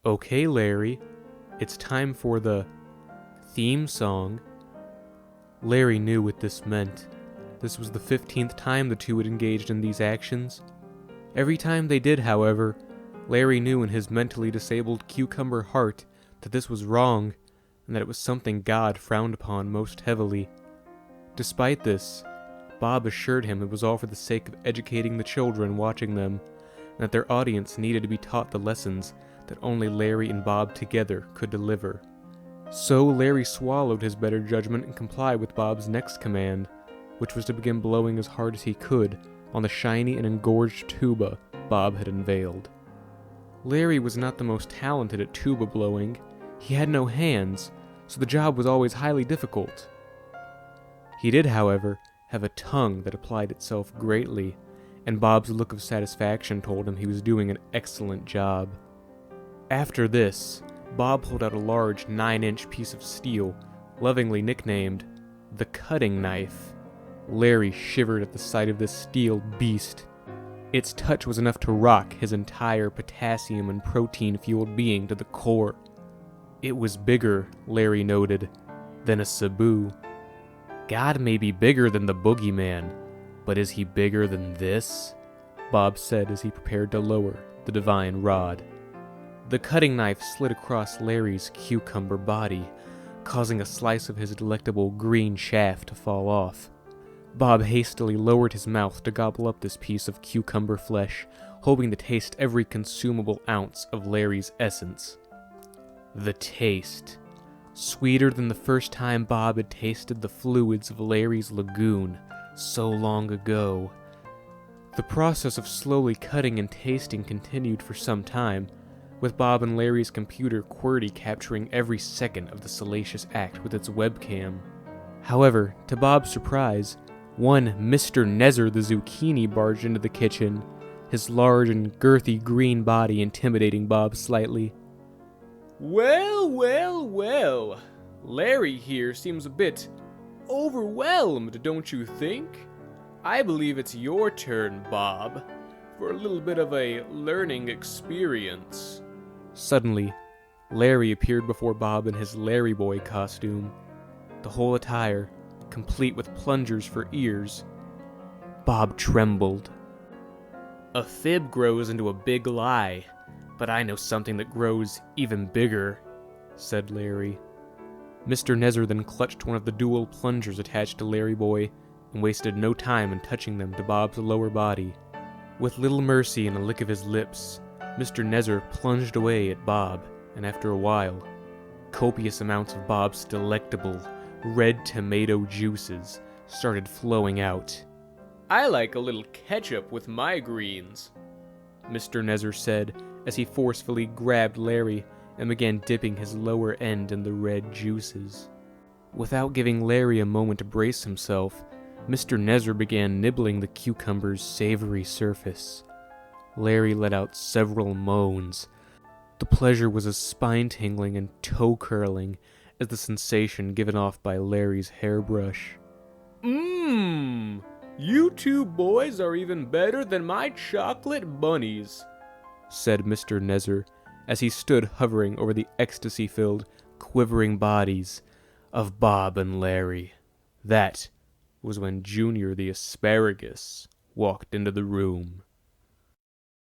Okay, Larry, it's time for the theme song. Larry knew what this meant. This was the 15th time the two had engaged in these actions. Every time they did, however, Larry knew in his mentally disabled cucumber heart that this was wrong, and that it was something God frowned upon most heavily. Despite this, Bob assured him it was all for the sake of educating the children watching them, and that their audience needed to be taught the lessons that only Larry and Bob together could deliver. So Larry swallowed his better judgment and complied with Bob's next command, which was to begin blowing as hard as he could on the shiny and engorged tuba Bob had unveiled. Larry was not the most talented at tuba blowing. He had no hands, so the job was always highly difficult. He did, however, have a tongue that applied itself greatly, and Bob's look of satisfaction told him he was doing an excellent job. After this, Bob pulled out a large 9-inch piece of steel, lovingly nicknamed the cutting knife. Larry shivered at the sight of this steel beast. Its touch was enough to rock his entire potassium and protein-fueled being to the core. It was bigger, Larry noted, than a Cebu. God may be bigger than the boogeyman, but is he bigger than this? Bob said as he prepared to lower the divine rod. The cutting knife slid across Larry's cucumber body, causing a slice of his delectable green shaft to fall off. Bob hastily lowered his mouth to gobble up this piece of cucumber flesh, hoping to taste every consumable ounce of Larry's essence. The taste. Sweeter than the first time Bob had tasted the fluids of Larry's lagoon so long ago. The process of slowly cutting and tasting continued for some time, with Bob and Larry's computer QWERTY capturing every second of the salacious act with its webcam. However, to Bob's surprise, one Mr. Nezer the Zucchini barged into the kitchen, his large and girthy green body intimidating Bob slightly. Well, Larry here seems a bit overwhelmed, don't you think? I believe it's your turn, Bob, for a little bit of a learning experience. Suddenly, Larry appeared before Bob in his Larry Boy costume, the whole attire complete with plungers for ears. Bob trembled. A fib grows into a big lie, but I know something that grows even bigger, said Larry. Mr. Nezer then clutched one of the dual plungers attached to Larry Boy and wasted no time in touching them to Bob's lower body. With little mercy and a lick of his lips, Mr. Nezer plunged away at Bob, and after a while, copious amounts of Bob's delectable red tomato juices started flowing out. I like a little ketchup with my greens, Mr. Nezer said as he forcefully grabbed Larry and began dipping his lower end in the red juices. Without giving Larry a moment to brace himself, Mr. Nezer began nibbling the cucumber's savory surface. Larry let out several moans. The pleasure was as spine-tingling and toe-curling as the sensation given off by Larry's hairbrush. You two boys are even better than my chocolate bunnies, said Mr. Nezer as he stood hovering over the ecstasy-filled, quivering bodies of Bob and Larry. That was when Junior the Asparagus walked into the room.